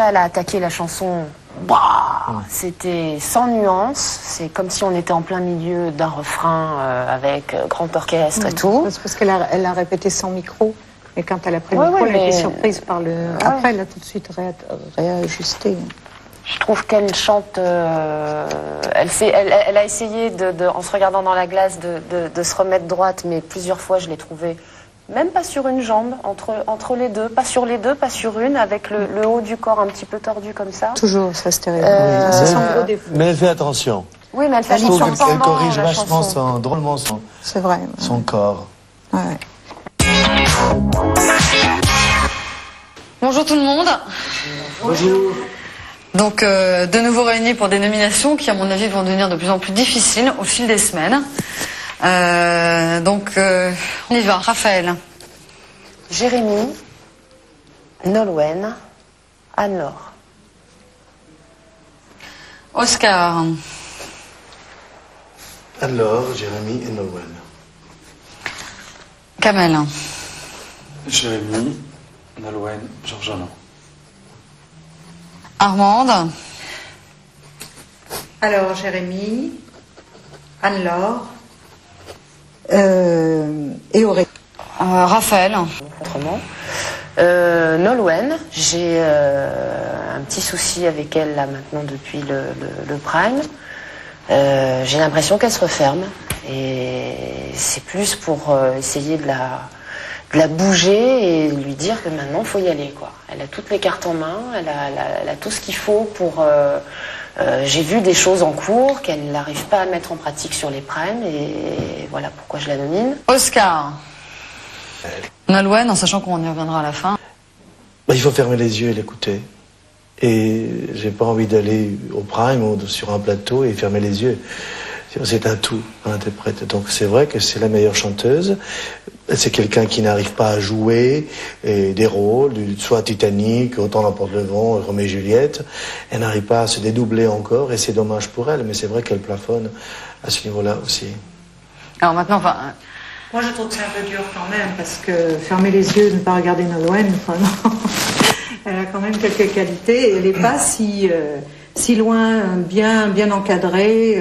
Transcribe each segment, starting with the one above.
Elle a attaqué la chanson, bah, c'était sans nuance, c'est comme si on était en plein milieu d'un refrain avec grand orchestre et tout. C'est parce qu'elle a répété sans micro, et quand elle a pris le micro, elle a été surprise par le... Après, elle a tout de suite réajusté. Je trouve qu'elle chante, elle a essayé, en se regardant dans la glace, de se remettre droite, mais plusieurs fois je l'ai trouvée même pas sur une jambe, entre les deux, pas sur les deux, pas sur une, avec le haut du corps un petit peu tordu comme ça. Toujours, ça stéréo. Mais elle fait attention. Oui, mais elle fait attention. Elle corrige vachement drôlement son corps. Ouais. Bonjour tout le monde. Bonjour. Donc, de nouveau réunis pour des nominations qui, à mon avis, vont devenir de plus en plus difficiles au fil des semaines. On y va. Raphaël. Jérémy, Nolwenn, Anne-Laure. Oscar. Alors, Jérémy et Nolwenn. Kamel. Jérémy, Nolwenn, Georges-Alain. Armande. Alors, Jérémy, Anne-Laure et Aurélie. Raphaël. Autrement. Nolwenn, j'ai un petit souci avec elle là maintenant depuis le Prime. J'ai l'impression qu'elle se referme et c'est plus pour essayer de la bouger et lui dire que maintenant il faut y aller quoi. Elle a toutes les cartes en main, elle a tout ce qu'il faut pour... j'ai vu des choses en cours qu'elle n'arrive pas à mettre en pratique sur les primes et voilà pourquoi je la nomine. Oscar. Nolwenn, en sachant qu'on y reviendra à la fin. Il faut fermer les yeux et l'écouter. Et j'ai pas envie d'aller au Prime ou sur un plateau et fermer les yeux. C'est un tout, un interprète. Donc c'est vrai que c'est la meilleure chanteuse. C'est quelqu'un qui n'arrive pas à jouer des rôles, soit Titanic, Autant l'emporte le vent, Roméo et Juliette. Elle n'arrive pas à se dédoubler encore et c'est dommage pour elle. Mais c'est vrai qu'elle plafonne à ce niveau-là aussi. Alors maintenant, Moi, je trouve que c'est un peu dur quand même, parce que fermer les yeux, ne pas regarder Nolwenn, elle a quand même quelques qualités, et elle n'est pas si loin, bien encadrée.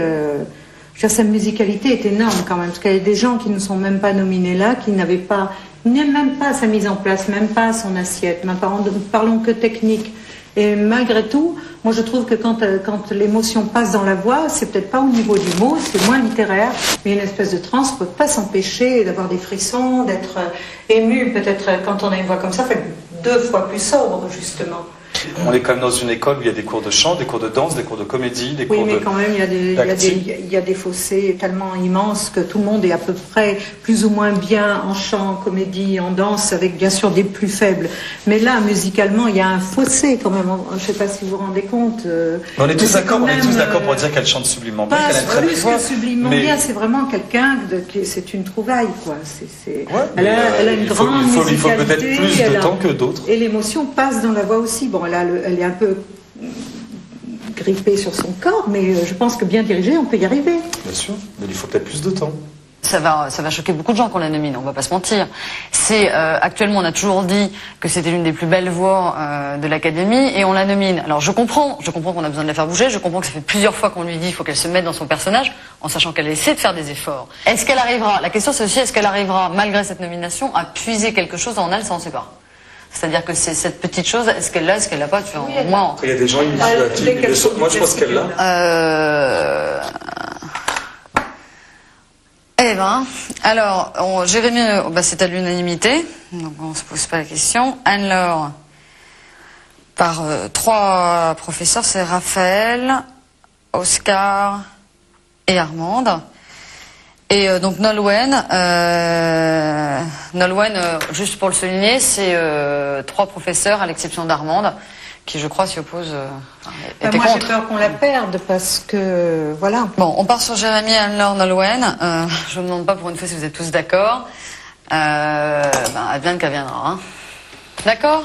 Sa musicalité est énorme quand même, parce qu'il y a des gens qui ne sont même pas nominés là, qui n'avaient pas, même pas sa mise en place, même pas son assiette, même pas, parlons que technique. Et malgré tout, moi je trouve que quand l'émotion passe dans la voix, c'est peut-être pas au niveau du mot, c'est moins littéraire, mais une espèce de transe ne peut pas s'empêcher d'avoir des frissons, d'être ému, peut-être quand on a une voix comme ça, fait 2 fois plus sobre justement. On est quand même dans une école où il y a des cours de chant, des cours de danse, des cours de comédie, des cours de... Oui, mais quand même, il y a des fossés tellement immenses que tout le monde est à peu près plus ou moins bien en chant, en comédie, en danse, avec bien sûr des plus faibles. Mais là, musicalement, il y a un fossé quand même. Je ne sais pas si vous vous rendez compte. On est tous d'accord pour dire qu'elle chante sublimement bien, qu'elle a une très belle voix. Sublimement bien, c'est vraiment quelqu'un c'est une trouvaille, quoi. Elle a une grande musicalité. Il faut peut-être plus de temps que d'autres. Et l'émotion passe dans la voix aussi. Bon, elle est un peu grippée sur son corps, mais je pense que bien dirigée, on peut y arriver. Bien sûr, mais il faut peut-être plus de temps. Ça va choquer beaucoup de gens qu'on la nomine, on va pas se mentir. Actuellement, on a toujours dit que c'était l'une des plus belles voix de l'Académie et on la nomine. Alors je comprends qu'on a besoin de la faire bouger, je comprends que ça fait plusieurs fois qu'on lui dit qu'il faut qu'elle se mette dans son personnage, en sachant qu'elle essaie de faire des efforts. Est-ce qu'elle arrivera, la question c'est aussi, est-ce qu'elle arrivera, malgré cette nomination, à puiser quelque chose en elle, ça on sait pas. C'est-à-dire que c'est cette petite chose, est-ce qu'elle l'a, est-ce qu'elle l'a pas, tu vois, au moins... Après, il y a des gens initiatifs, moi je pense qu'elle l'a. Eh ben, alors, Jérémy, c'est à l'unanimité, donc on se pose pas la question. Anne-Laure, par 3 professeurs, c'est Raphaël, Oscar et Armande. Et donc Nolwenn, juste pour le souligner, c'est 3 professeurs, à l'exception d'Armande, qui je crois s'y oppose. Moi j'ai peur qu'on la perde parce que voilà. Bon, on part sur Jérémy, Anne-Laure, Nolwenn. Je vous demande pas pour une fois si vous êtes tous d'accord. Advienne qu'adviendra. Hein. D'accord ?